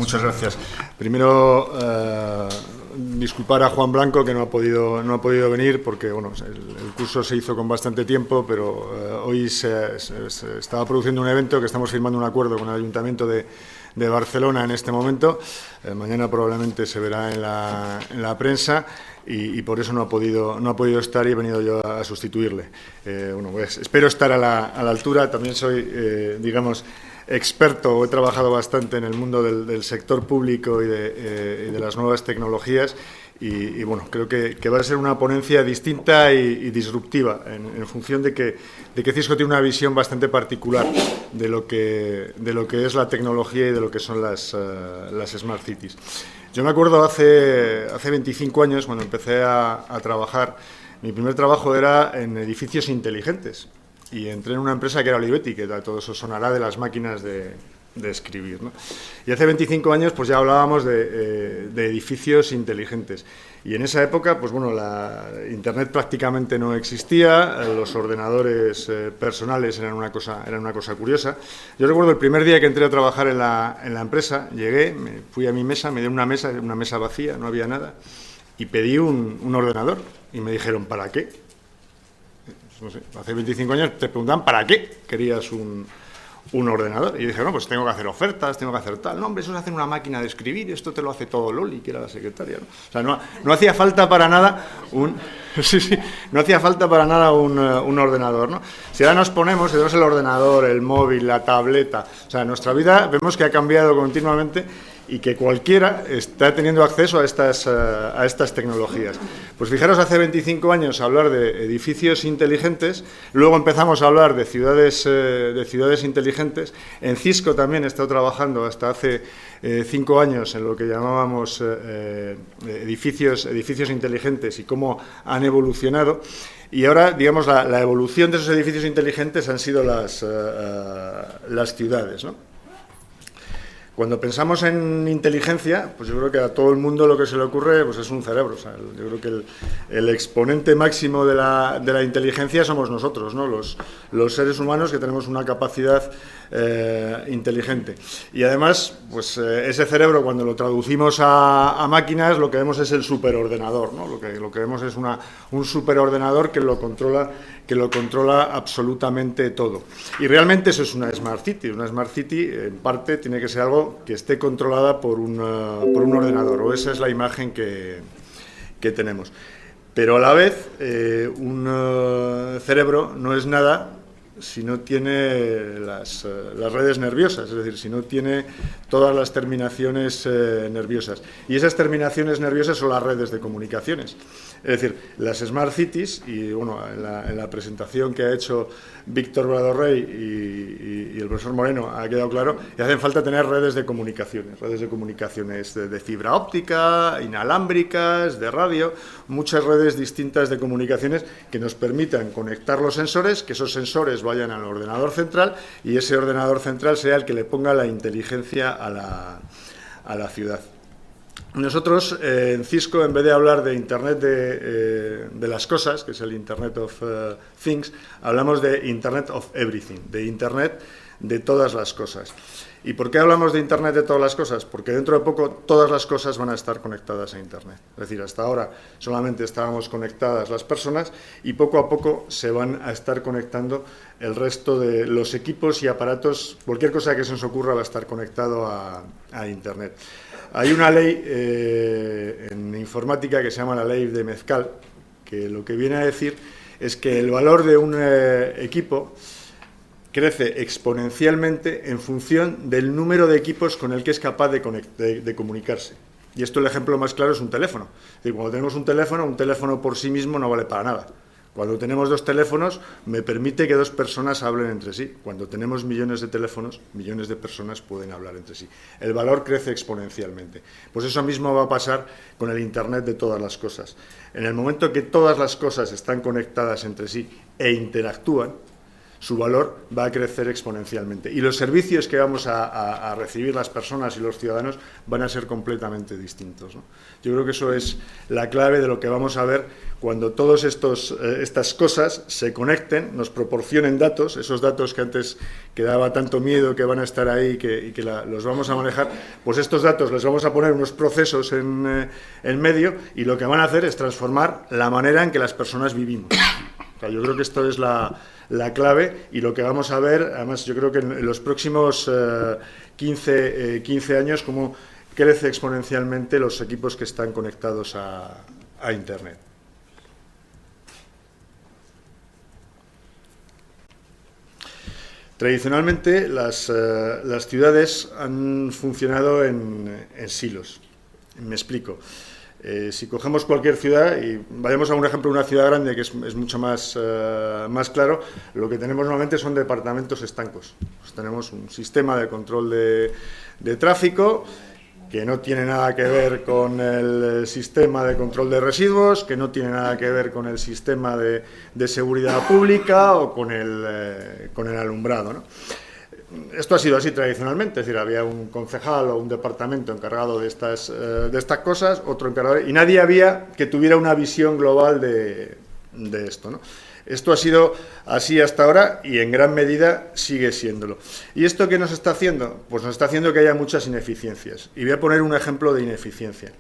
Muchas gracias. Primero, disculpar a Juan Blanco, que no ha podido venir, porque bueno, el curso se hizo con bastante tiempo, pero hoy se estaba produciendo un evento que estamos firmando un acuerdo con el Ayuntamiento de Barcelona en este momento. Mañana probablemente se verá en la prensa y por eso no ha podido estar y he venido yo a sustituirle. Bueno, pues espero estar a la altura. También soy, digamos, experto, he trabajado bastante en el mundo del sector público y de las nuevas tecnologías y bueno, creo que va a ser una ponencia distinta y disruptiva en función de que Cisco tiene una visión bastante particular de lo que es la tecnología y de lo que son las Smart Cities. Yo me acuerdo hace 25 años, cuando empecé a trabajar, mi primer trabajo era en edificios inteligentes. Y entré en una empresa que era Olivetti, que todo eso sonará de las máquinas de escribir, ¿no? Y hace 25 años pues ya hablábamos de edificios inteligentes. Y en esa época, pues bueno, la Internet prácticamente no existía, los ordenadores personales eran una cosa curiosa. Yo recuerdo el primer día que entré a trabajar en la empresa, llegué, fui a mi mesa, me dieron una mesa vacía, no había nada, y pedí un ordenador. Y me dijeron, ¿para qué? No sé, hace 25 años te preguntaban ¿para qué querías un ordenador? Y yo dije, no, pues tengo que hacer ofertas, tengo que hacer tal. No, hombre, eso es hacer una máquina de escribir, esto te lo hace todo Loli, que era la secretaria, ¿no? O sea, no hacía falta para nada no hacía falta para nada un ordenador, ¿no? Si ahora nos ponemos, tenemos el ordenador, el móvil, la tableta, o sea, nuestra vida vemos que ha cambiado continuamente y que cualquiera está teniendo acceso a estas tecnologías. Pues fijaros, hace 25 años hablar de edificios inteligentes, luego empezamos a hablar de ciudades inteligentes. En Cisco también he estado trabajando hasta hace 5 años en lo que llamábamos edificios inteligentes y cómo han evolucionado. Y ahora, digamos, la evolución de esos edificios inteligentes han sido las ciudades, ¿no? Cuando pensamos en inteligencia, pues yo creo que a todo el mundo lo que se le ocurre pues es un cerebro. O sea, yo creo que el exponente máximo de la inteligencia somos nosotros, ¿no? Los seres humanos que tenemos una capacidad inteligente. Y además, pues ese cerebro, cuando lo traducimos a máquinas, lo que vemos es el superordenador, ¿no? Lo que vemos es un superordenador que lo controla absolutamente todo. Y realmente eso es una Smart City. Una Smart City, en parte, tiene que ser algo que esté controlada por un ordenador, o esa es la imagen que tenemos. Pero a la vez, un cerebro no es nada si no tiene las redes nerviosas, es decir, si no tiene todas las terminaciones nerviosas. Y esas terminaciones nerviosas son las redes de comunicaciones. Es decir, las Smart Cities, y bueno, en la presentación que ha hecho Víctor Bradorrey y el profesor Moreno ha quedado claro que hacen falta tener redes de comunicaciones de fibra óptica, inalámbricas, de radio, muchas redes distintas de comunicaciones que nos permitan conectar los sensores, que esos sensores vayan al ordenador central y ese ordenador central sea el que le ponga la inteligencia a la ciudad. Nosotros en Cisco, en vez de hablar de Internet de las cosas, que es el Internet of Things, hablamos de Internet of Everything, de Internet de todas las cosas. ¿Y por qué hablamos de Internet de todas las cosas? Porque dentro de poco todas las cosas van a estar conectadas a Internet. Es decir, hasta ahora solamente estábamos conectadas las personas y poco a poco se van a estar conectando el resto de los equipos y aparatos. Cualquier cosa que se nos ocurra va a estar conectado a Internet. Hay una ley en informática que se llama la ley de Mezcal, que lo que viene a decir es que el valor de un equipo crece exponencialmente en función del número de equipos con el que es capaz de comunicarse. Y esto, el ejemplo más claro es un teléfono. Es decir, cuando tenemos un teléfono por sí mismo no vale para nada. Cuando tenemos 2 teléfonos, me permite que 2 personas hablen entre sí. Cuando tenemos millones de teléfonos, millones de personas pueden hablar entre sí. El valor crece exponencialmente. Pues eso mismo va a pasar con el Internet de todas las cosas. En el momento que todas las cosas están conectadas entre sí e interactúan, su valor va a crecer exponencialmente. Y los servicios que vamos a recibir las personas y los ciudadanos van a ser completamente distintos, ¿no? Yo creo que eso es la clave de lo que vamos a ver cuando todas estas cosas se conecten, nos proporcionen datos, esos datos que antes que daba tanto miedo que van a estar ahí y que los vamos a manejar, pues estos datos les vamos a poner unos procesos en medio y lo que van a hacer es transformar la manera en que las personas vivimos. O sea, yo creo que esto es la clave y lo que vamos a ver, además yo creo que en los próximos 15 años, cómo crece exponencialmente los equipos que están conectados a Internet. Tradicionalmente las ciudades han funcionado en silos. Me explico. Si cogemos cualquier ciudad y vayamos a un ejemplo de una ciudad grande que es mucho más claro, lo que tenemos normalmente son departamentos estancos. Pues tenemos un sistema de control de tráfico que no tiene nada que ver con el sistema de control de residuos, que no tiene nada que ver con el sistema de seguridad pública o con el alumbrado, ¿no? Esto ha sido así tradicionalmente, es decir, había un concejal o un departamento encargado de estas cosas, otro encargado, y nadie había que tuviera una visión global de esto, ¿no? Esto ha sido así hasta ahora y en gran medida sigue siéndolo. ¿Y esto qué nos está haciendo? Pues nos está haciendo que haya muchas ineficiencias. Y voy a poner un ejemplo de ineficiencia.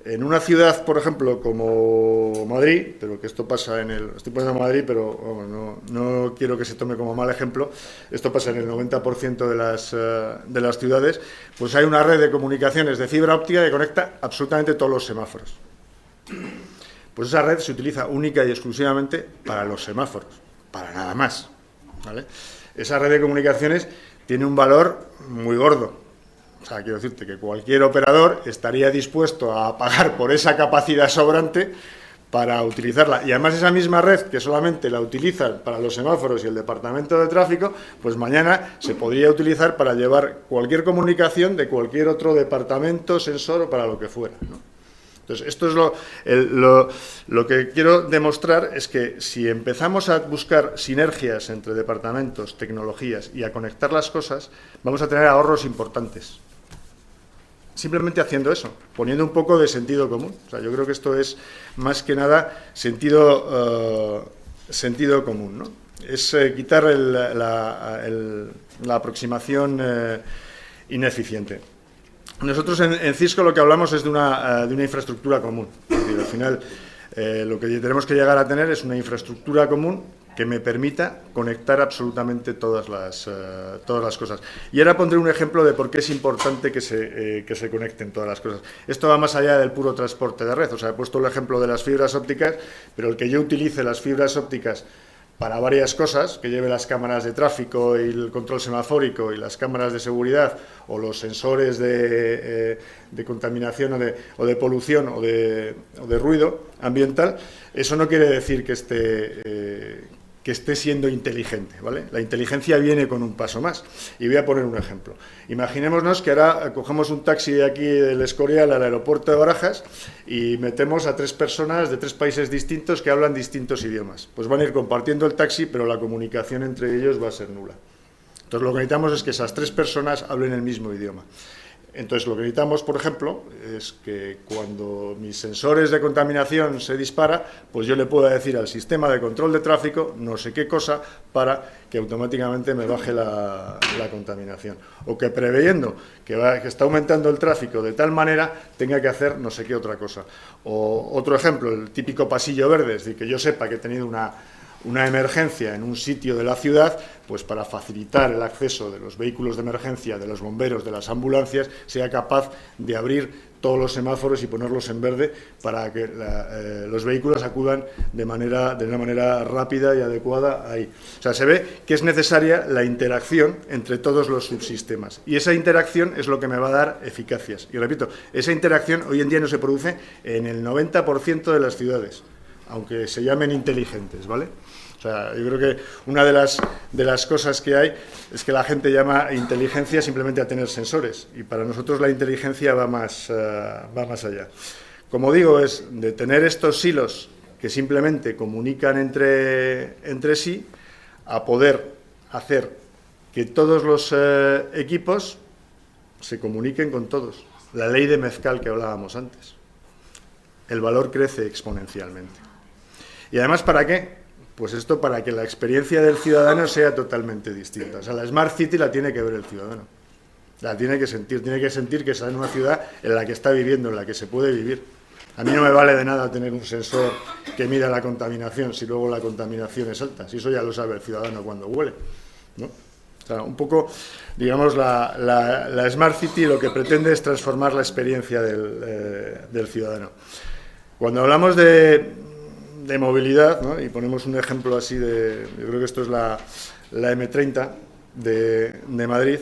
En una ciudad, por ejemplo, como Madrid, pero que esto pasa estoy poniendo Madrid, pero no quiero que se tome como mal ejemplo, esto pasa en el 90% de las ciudades, pues hay una red de comunicaciones de fibra óptica que conecta absolutamente todos los semáforos. Pues esa red se utiliza única y exclusivamente para los semáforos, para nada más, ¿vale? Esa red de comunicaciones tiene un valor muy gordo. O sea, quiero decirte que cualquier operador estaría dispuesto a pagar por esa capacidad sobrante para utilizarla. Y además esa misma red que solamente la utilizan para los semáforos y el departamento de tráfico, pues mañana se podría utilizar para llevar cualquier comunicación de cualquier otro departamento, sensor o para lo que fuera, ¿no? Entonces, esto es lo que quiero demostrar, es que si empezamos a buscar sinergias entre departamentos, tecnologías y a conectar las cosas, vamos a tener ahorros importantes. Simplemente haciendo eso, poniendo un poco de sentido común. O sea, yo creo que esto es más que nada sentido común, ¿no? Es quitar la aproximación ineficiente. Nosotros en Cisco lo que hablamos es de una infraestructura común. Es decir, al final lo que tenemos que llegar a tener es una infraestructura común que me permita conectar absolutamente todas las cosas. Y ahora pondré un ejemplo de por qué es importante que se conecten todas las cosas. Esto va más allá del puro transporte de red. O sea, he puesto el ejemplo de las fibras ópticas, pero el que yo utilice las fibras ópticas para varias cosas, que lleve las cámaras de tráfico y el control semafórico y las cámaras de seguridad o los sensores de contaminación o de polución o de ruido ambiental, eso no quiere decir que esté siendo inteligente, ¿vale? La inteligencia viene con un paso más. Y voy a poner un ejemplo. Imaginémonos que ahora cogemos un taxi de aquí del Escorial al aeropuerto de Barajas y metemos a 3 personas de 3 países distintos que hablan distintos idiomas. Pues van a ir compartiendo el taxi, pero la comunicación entre ellos va a ser nula. Entonces lo que necesitamos es que esas 3 personas hablen el mismo idioma. Entonces lo que necesitamos, por ejemplo, es que cuando mis sensores de contaminación se dispara, pues yo le pueda decir al sistema de control de tráfico no sé qué cosa para que automáticamente me baje la contaminación. O que preveyendo que está aumentando el tráfico de tal manera tenga que hacer no sé qué otra cosa. O otro ejemplo, el típico pasillo verde, es decir, que yo sepa que he tenido una emergencia en un sitio de la ciudad, pues para facilitar el acceso de los vehículos de emergencia, de los bomberos, de las ambulancias, sea capaz de abrir todos los semáforos y ponerlos en verde para que los vehículos acudan de una manera rápida y adecuada ahí. O sea, se ve que es necesaria la interacción entre todos los subsistemas. Y esa interacción es lo que me va a dar eficacias. Y repito, esa interacción hoy en día no se produce en el 90% de las ciudades, aunque se llamen inteligentes, ¿vale? O sea, yo creo que una de las cosas que hay es que la gente llama inteligencia simplemente a tener sensores, y para nosotros la inteligencia va más allá. Como digo, es de tener estos silos que simplemente comunican entre sí, a poder hacer que todos los equipos se comuniquen con todos. La ley de Mezcal que hablábamos antes. El valor crece exponencialmente. ¿Y además para qué? Pues esto para que la experiencia del ciudadano sea totalmente distinta. O sea, la Smart City la tiene que ver el ciudadano. La tiene que sentir que está en una ciudad en la que está viviendo, en la que se puede vivir. A mí no me vale de nada tener un sensor que mida la contaminación si luego la contaminación es alta. Si eso ya lo sabe el ciudadano cuando huele, ¿no? O sea, un poco, digamos, la Smart City lo que pretende es transformar la experiencia del ciudadano. Cuando hablamos de movilidad, ¿no? Y ponemos un ejemplo así yo creo que esto es la M30 de Madrid,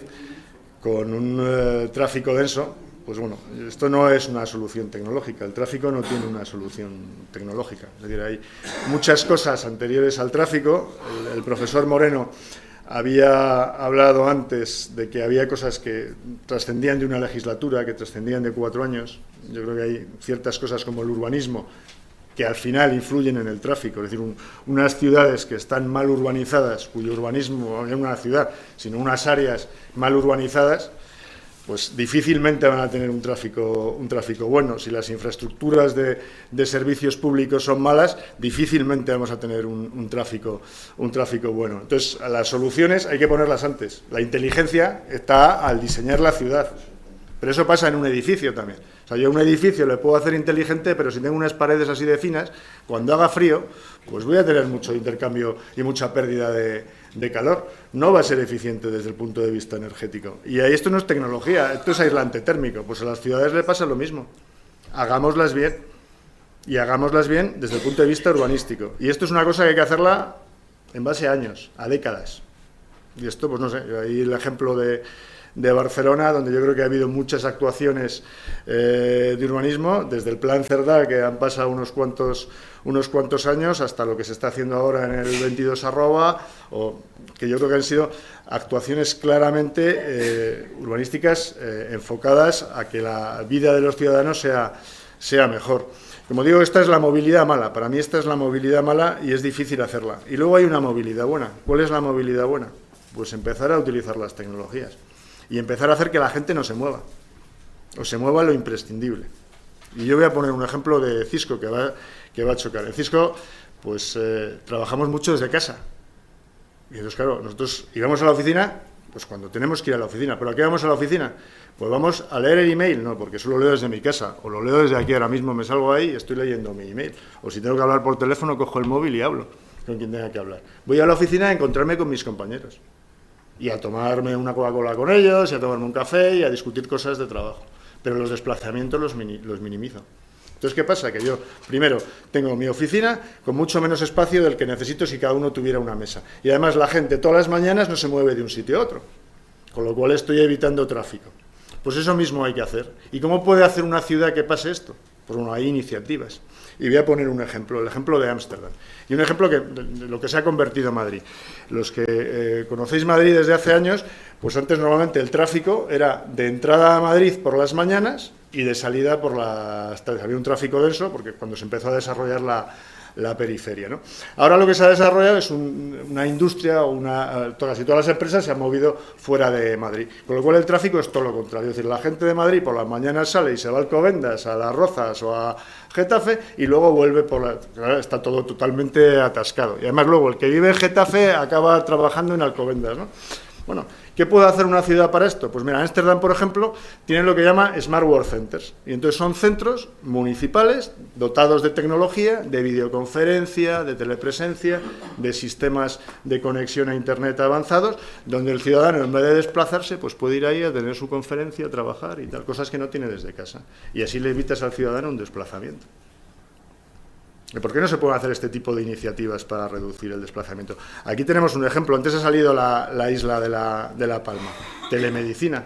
con un tráfico denso, pues bueno, esto no es una solución tecnológica, el tráfico no tiene una solución tecnológica, es decir, hay muchas cosas anteriores al tráfico. El profesor Moreno había hablado antes de que había cosas que trascendían de una legislatura, que trascendían de 4 años. Yo creo que hay ciertas cosas como el urbanismo que al final influyen en el tráfico, es decir, unas ciudades que están mal urbanizadas, cuyo urbanismo, no una ciudad, sino unas áreas mal urbanizadas, pues difícilmente van a tener un tráfico bueno. Si las infraestructuras de servicios públicos son malas, difícilmente vamos a tener un tráfico bueno. Entonces, las soluciones hay que ponerlas antes. La inteligencia está al diseñar la ciudad, pero eso pasa en un edificio también. O sea, yo a un edificio le puedo hacer inteligente, pero si tengo unas paredes así de finas, cuando haga frío, pues voy a tener mucho intercambio y mucha pérdida de calor. No va a ser eficiente desde el punto de vista energético. Y ahí esto no es tecnología, esto es aislante térmico. Pues a las ciudades le pasa lo mismo. Hagámoslas bien, y hagámoslas bien desde el punto de vista urbanístico. Y esto es una cosa que hay que hacerla en base a años, a décadas. Y esto, pues no sé, ahí el ejemplo de Barcelona, donde yo creo que ha habido muchas actuaciones de urbanismo, desde el Plan Cerdá, que han pasado unos cuantos años, hasta lo que se está haciendo ahora en el 22 Arroba, o que yo creo que han sido actuaciones claramente urbanísticas enfocadas a que la vida de los ciudadanos sea mejor. Como digo, esta es la movilidad mala. Para mí esta es la movilidad mala y es difícil hacerla. Y luego hay una movilidad buena. ¿Cuál es la movilidad buena? Pues empezar a utilizar las tecnologías y empezar a hacer que la gente no se mueva, o se mueva lo imprescindible. Y yo voy a poner un ejemplo de Cisco que va a chocar. En Cisco, pues trabajamos mucho desde casa. Y entonces, claro, nosotros íbamos a la oficina, pues cuando tenemos que ir a la oficina. ¿Pero a qué vamos a la oficina? Pues vamos a leer el email, no, porque eso lo leo desde mi casa, o lo leo desde aquí, ahora mismo me salgo ahí y estoy leyendo mi email. O si tengo que hablar por teléfono, cojo el móvil y hablo con quien tenga que hablar. Voy a la oficina a encontrarme con mis compañeros y a tomarme una Coca-Cola con ellos, y a tomarme un café, y a discutir cosas de trabajo. Pero los desplazamientos los minimizo. Entonces, ¿qué pasa? Que yo, primero, tengo mi oficina con mucho menos espacio del que necesito si cada uno tuviera una mesa. Y además la gente todas las mañanas no se mueve de un sitio a otro, con lo cual estoy evitando tráfico. Pues eso mismo hay que hacer. ¿Y cómo puede hacer una ciudad que pase esto? Pues bueno, hay iniciativas. Y voy a poner un ejemplo, el ejemplo de Ámsterdam. Y un ejemplo de lo que se ha convertido Madrid. Los que conocéis Madrid desde hace años, pues antes normalmente el tráfico era de entrada a Madrid por las mañanas y de salida por las tardes. Había un tráfico denso porque cuando se empezó a desarrollar la periferia, ¿no? Ahora lo que se ha desarrollado es una industria, casi todas las empresas se han movido fuera de Madrid, con lo cual el tráfico es todo lo contrario, es decir, la gente de Madrid por las mañanas sale y se va a Alcobendas, a Las Rozas o a Getafe y luego vuelve está todo totalmente atascado, y además luego el que vive en Getafe acaba trabajando en Alcobendas, ¿no? Bueno, ¿qué puede hacer una ciudad para esto? Pues mira, Ámsterdam, por ejemplo, tiene lo que llama Smart Work Centers. Y entonces son centros municipales dotados de tecnología, de videoconferencia, de telepresencia, de sistemas de conexión a Internet avanzados, donde el ciudadano, en vez de desplazarse, pues puede ir ahí a tener su conferencia, a trabajar y tal, cosas que no tiene desde casa. Y así le evitas al ciudadano un desplazamiento. ¿Por qué no se pueden hacer este tipo de iniciativas para reducir el desplazamiento? Aquí tenemos un ejemplo. Antes ha salido la isla de La Palma. Telemedicina.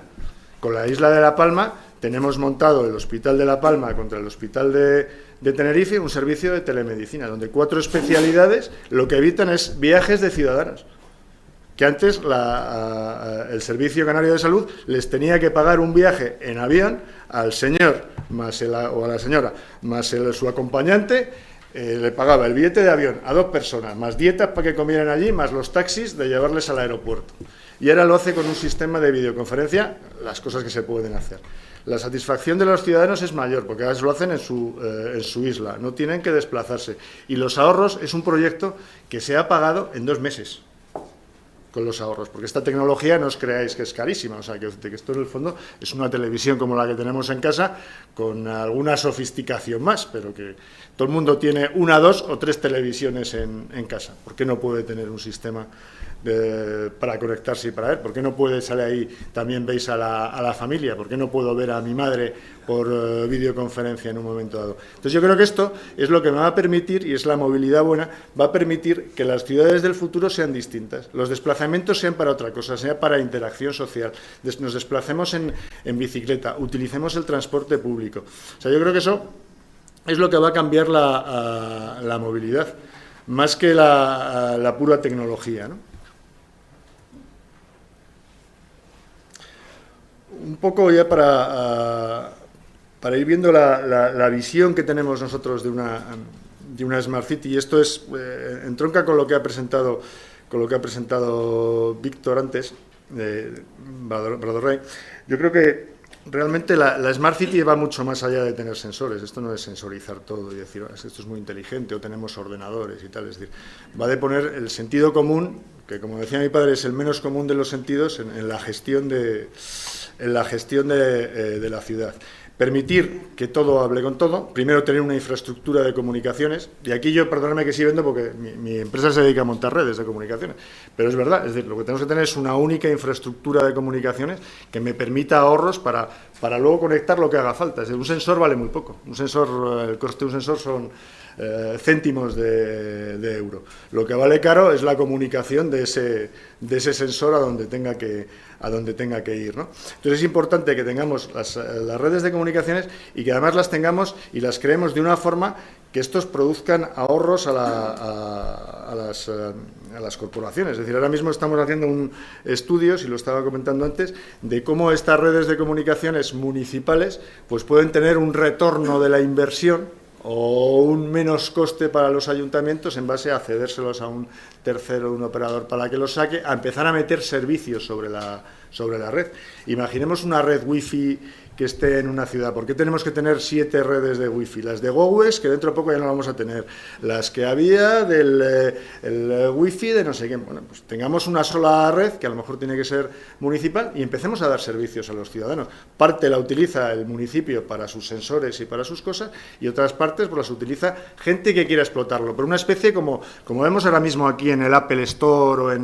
Con la isla de La Palma tenemos montado el Hospital de La Palma contra el Hospital de Tenerife un servicio de telemedicina, donde 4 especialidades lo que evitan es viajes de ciudadanos. Que antes el Servicio Canario de Salud les tenía que pagar un viaje en avión al señor o a la señora más su acompañante. Le pagaba el billete de avión a 2 personas, más dietas para que comieran allí, más los taxis de llevarles al aeropuerto. y ahora lo hace con un sistema de videoconferencia, las cosas que se pueden hacer. La satisfacción de los ciudadanos es mayor, porque ahora lo hacen en su isla, no tienen que desplazarse. Y los ahorros es un proyecto que se ha pagado en 2 meses con los ahorros, porque esta tecnología no os creáis que es carísima, o sea, que esto en el fondo es una televisión como la que tenemos en casa, con alguna sofisticación más, pero que todo el mundo tiene 1, 2 o 3 televisiones en casa. ¿Por qué no puede tener un sistema para conectarse y para ver? ¿Por qué no puede salir ahí, también veis a la familia? ¿Por qué no puedo ver a mi madre por videoconferencia en un momento dado? Entonces yo creo que esto es lo que me va a permitir, y es la movilidad buena, va a permitir que las ciudades del futuro sean distintas, los desplazamientos sean para otra cosa, sea para interacción social, nos desplacemos en bicicleta, utilicemos el transporte público. O sea, yo creo que eso es lo que va a cambiar la movilidad, más que la pura tecnología, ¿no? Un poco ya para ir viendo la visión que tenemos nosotros de una Smart City, y esto es entronca con lo que ha presentado Víctor antes, Bradorray. Yo creo que realmente la Smart City va mucho más allá de tener sensores. Esto no es sensorizar todo y decir, esto es muy inteligente, o tenemos ordenadores y tal. Es decir, va de poner el sentido común, que como decía mi padre, es el menos común de los sentidos, en la gestión de la ciudad. Permitir que todo hable con todo, primero tener una infraestructura de comunicaciones, y aquí yo, perdóname que sí vendo porque mi empresa se dedica a montar redes de comunicaciones, pero es verdad, es decir, lo que tenemos que tener es una única infraestructura de comunicaciones que me permita ahorros para luego conectar lo que haga falta. Es decir, un sensor vale muy poco, el coste de un sensor son céntimos de euro. Lo que vale caro es la comunicación de ese sensor a donde tenga que ir, ¿no? Entonces es importante que tengamos las redes de comunicaciones, y que además las tengamos y las creemos de una forma que estos produzcan ahorros a las corporaciones. Es decir, ahora mismo estamos haciendo estudios, y lo estaba comentando antes, de cómo estas redes de comunicaciones municipales pues pueden tener un retorno de la inversión o un menos coste para los ayuntamientos en base a cedérselos a un tercero, un operador, para que los saque, a empezar a meter servicios sobre la red. Imaginemos una red wifi que esté en una ciudad. ¿Por qué tenemos que tener 7 redes de wifi? Las de GoWest, que dentro de poco ya no vamos a tener, las que había del el wifi de no sé qué. Bueno, pues tengamos una sola red, que a lo mejor tiene que ser municipal, y empecemos a dar servicios a los ciudadanos. Parte la utiliza el municipio para sus sensores y para sus cosas, y otras partes pues las utiliza gente que quiera explotarlo, pero una especie como vemos ahora mismo aquí en el Apple Store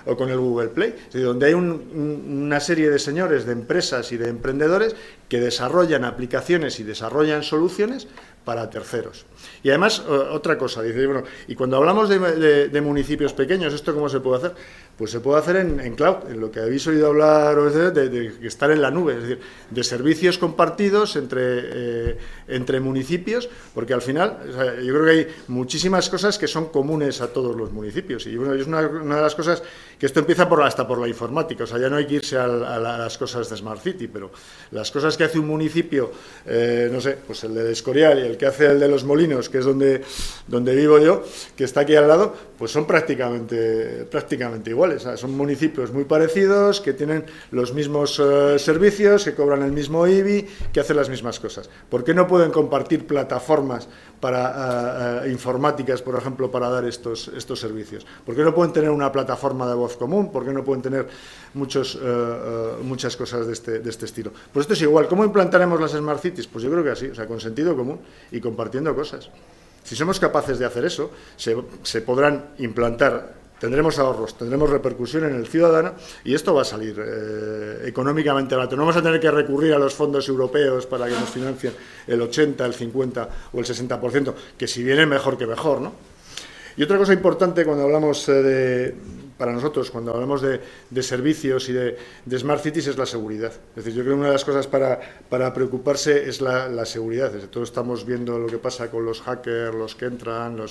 o con el Google Play, es decir, donde hay una serie de señores, de empresas y de emprendedores que desarrollan aplicaciones y desarrollan soluciones para terceros. Y además, otra cosa, dice, bueno, y cuando hablamos de municipios pequeños, ¿esto cómo se puede hacer? Pues se puede hacer en cloud, en lo que habéis oído hablar de estar en la nube, es decir, de servicios compartidos entre municipios, porque al final, o sea, yo creo que hay muchísimas cosas que son comunes a todos los municipios, y bueno, es una de las cosas que esto empieza hasta por la informática, o sea, ya no hay que irse a las cosas de Smart City, pero las cosas que hace un municipio, no sé, pues el de Escorial y el que hace el de Los Molinos, que es donde vivo yo, que está aquí al lado, pues son prácticamente iguales. O sea, son municipios muy parecidos, que tienen los mismos servicios, que cobran el mismo IBI, que hacen las mismas cosas. ¿Por qué no pueden compartir plataformas para informáticas, por ejemplo, para dar estos servicios? ¿Por qué no pueden tener una plataforma de voz común? ¿Por qué no pueden tener muchas cosas de este estilo? Pues esto es igual. ¿Cómo implantaremos las Smart Cities? Pues yo creo que así, o sea, con sentido común y compartiendo cosas. Si somos capaces de hacer eso, se podrán implantar, tendremos ahorros, tendremos repercusión en el ciudadano, y esto va a salir económicamente barato. No vamos a tener que recurrir a los fondos europeos para que nos financien el 80, el 50 o el 60%, que si viene mejor que mejor, ¿no? Y otra cosa importante cuando hablamos para nosotros, cuando hablamos de servicios y de Smart Cities, es la seguridad. Es decir, yo creo que una de las cosas para preocuparse es la seguridad. Desde todos estamos viendo lo que pasa con los hackers, los que entran,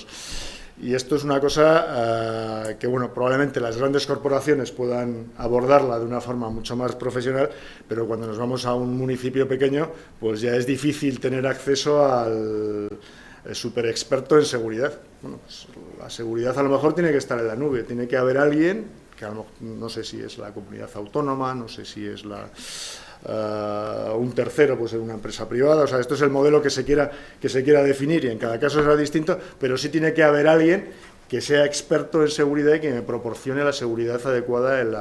y esto es una cosa que, bueno, probablemente las grandes corporaciones puedan abordarla de una forma mucho más profesional, pero cuando nos vamos a un municipio pequeño, pues ya es difícil tener acceso al súper experto en seguridad. Bueno, pues la seguridad a lo mejor tiene que estar en la nube, tiene que haber alguien que a lo mejor, no sé si es la comunidad autónoma, no sé si es un tercero, pues en una empresa privada. O sea, esto es el modelo que se quiera definir, y en cada caso será distinto, pero sí tiene que haber alguien que sea experto en seguridad y que me proporcione la seguridad adecuada en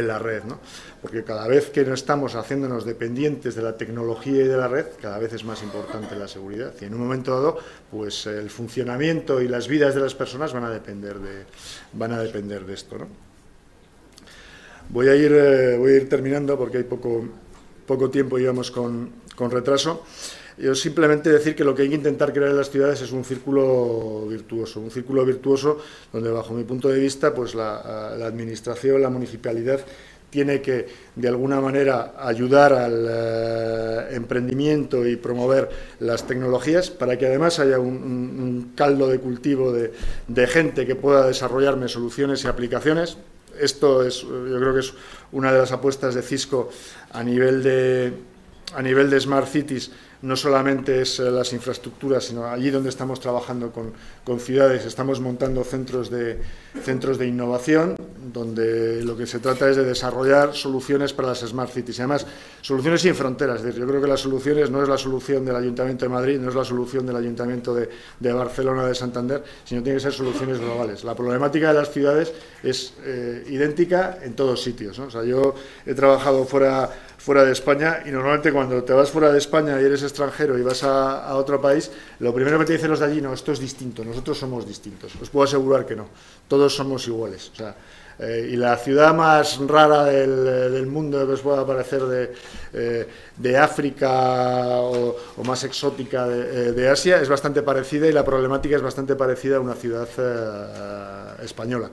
la red, ¿no? Porque cada vez que no estamos haciéndonos dependientes de la tecnología y de la red, cada vez es más importante la seguridad, y en un momento dado, pues el funcionamiento y las vidas de las personas van a depender de esto, ¿no? Voy a ir terminando porque hay poco tiempo y vamos con retraso. Yo simplemente decir que lo que hay que intentar crear en las ciudades es un círculo virtuoso donde, bajo mi punto de vista, pues la administración, la municipalidad, tiene que, de alguna manera, ayudar al emprendimiento y promover las tecnologías para que además haya un caldo de cultivo de gente que pueda desarrollarme soluciones y aplicaciones. Esto yo creo que es una de las apuestas de Cisco a nivel de Smart Cities. No solamente es las infraestructuras, sino allí donde estamos trabajando con ciudades, estamos montando centros de innovación, donde lo que se trata es de desarrollar soluciones para las Smart Cities. Y además, soluciones sin fronteras. Es decir, yo creo que las soluciones no es la solución del Ayuntamiento de Madrid, no es la solución del Ayuntamiento de Barcelona, de Santander, sino tiene que ser soluciones globales. La problemática de las ciudades es idéntica en todos sitios, ¿no? O sea, yo he trabajado fuera de España, y normalmente cuando te vas fuera de España y eres extranjero y vas a otro país, lo primero que te dicen los de allí: no, esto es distinto, nosotros somos distintos. Os puedo asegurar que no, todos somos iguales. O sea, y la ciudad más rara del mundo que os pueda parecer de África o más exótica de Asia es bastante parecida, y la problemática es bastante parecida a una ciudad española.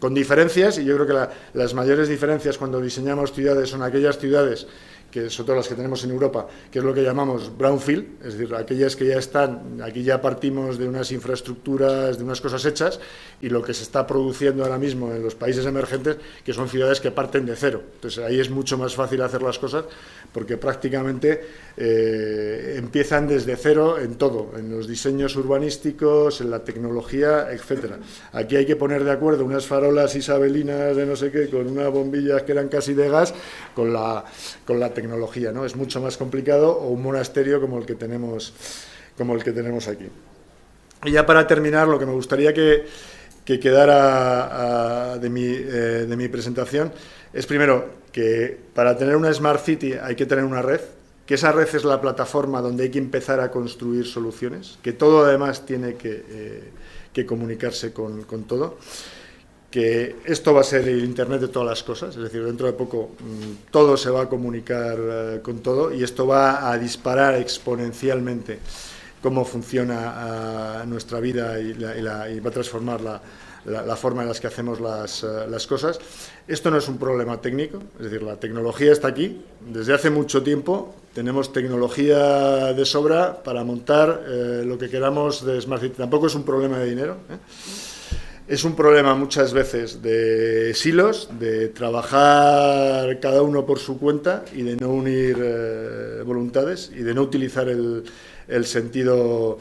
Con diferencias, y yo creo que las mayores diferencias cuando diseñamos ciudades son aquellas ciudades, que son todas las que tenemos en Europa, que es lo que llamamos brownfield, es decir, aquellas que ya están, aquí ya partimos de unas infraestructuras, de unas cosas hechas, y lo que se está produciendo ahora mismo en los países emergentes, que son ciudades que parten de cero. Entonces ahí es mucho más fácil hacer las cosas, porque prácticamente empiezan desde cero en todo, en los diseños urbanísticos, en la tecnología, etcétera. Aquí hay que poner de acuerdo unas farolas isabelinas de no sé qué, con unas bombillas que eran casi de gas, con la tecnología, ¿no? Es mucho más complicado, o un monasterio como el que tenemos aquí. Y ya para terminar, lo que me gustaría que quedara de mi presentación es, primero, que para tener una Smart City hay que tener una red, que esa red es la plataforma donde hay que empezar a construir soluciones, que todo además tiene que comunicarse con todo, que esto va a ser el Internet de todas las cosas, es decir, dentro de poco todo se va a comunicar con todo, y esto va a disparar exponencialmente cómo funciona nuestra vida y va a transformar la forma en la que hacemos las cosas. Esto no es un problema técnico, es decir, la tecnología está aquí. Desde hace mucho tiempo tenemos tecnología de sobra para montar lo que queramos de Smart City. Tampoco es un problema de dinero, ¿eh? Es un problema muchas veces de silos, de trabajar cada uno por su cuenta y de no unir voluntades y de no utilizar el sentido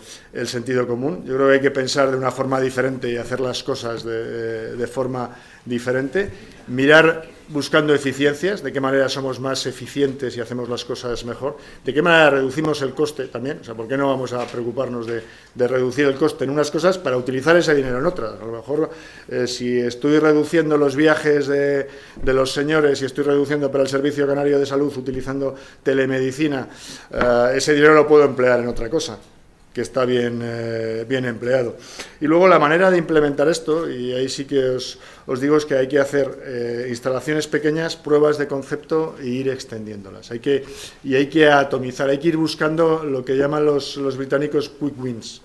común. Yo creo que hay que pensar de una forma diferente y hacer las cosas de forma diferente. Mirar buscando eficiencias, de qué manera somos más eficientes y hacemos las cosas mejor, de qué manera reducimos el coste también. O sea, ¿por qué no vamos a preocuparnos de reducir el coste en unas cosas para utilizar ese dinero en otras? A lo mejor, si estoy reduciendo los viajes de los señores y estoy reduciendo para el Servicio Canario de Salud utilizando telemedicina, ese dinero lo puedo emplear en otra cosa que está bien empleado. Y luego la manera de implementar esto, y ahí sí que os digo, es que hay que hacer instalaciones pequeñas, pruebas de concepto e ir extendiéndolas. Hay que atomizar, hay que ir buscando lo que llaman los británicos quick wins,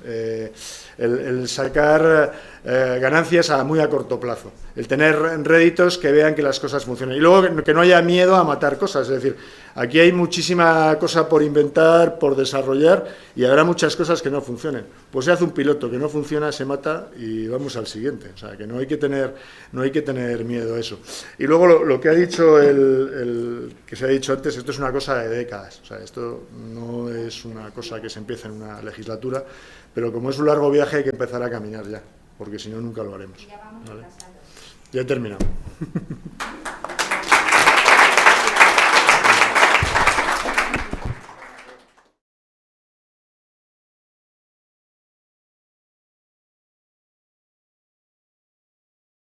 el sacar ganancias muy a corto plazo, el tener réditos que vean que las cosas funcionan. Y luego que no haya miedo a matar cosas, es decir, aquí hay muchísima cosa por inventar, por desarrollar, y habrá muchas cosas que no funcionen. Pues se hace un piloto que no funciona, se mata y vamos al siguiente. O sea, que no hay que tener miedo a eso. Y luego lo que ha dicho que se ha dicho antes, esto es una cosa de décadas. O sea, esto no es una cosa que se empieza en una legislatura, pero como es un largo viaje hay que empezar a caminar ya, porque si no nunca lo haremos. Ya vamos ¿vale? Ya he terminado.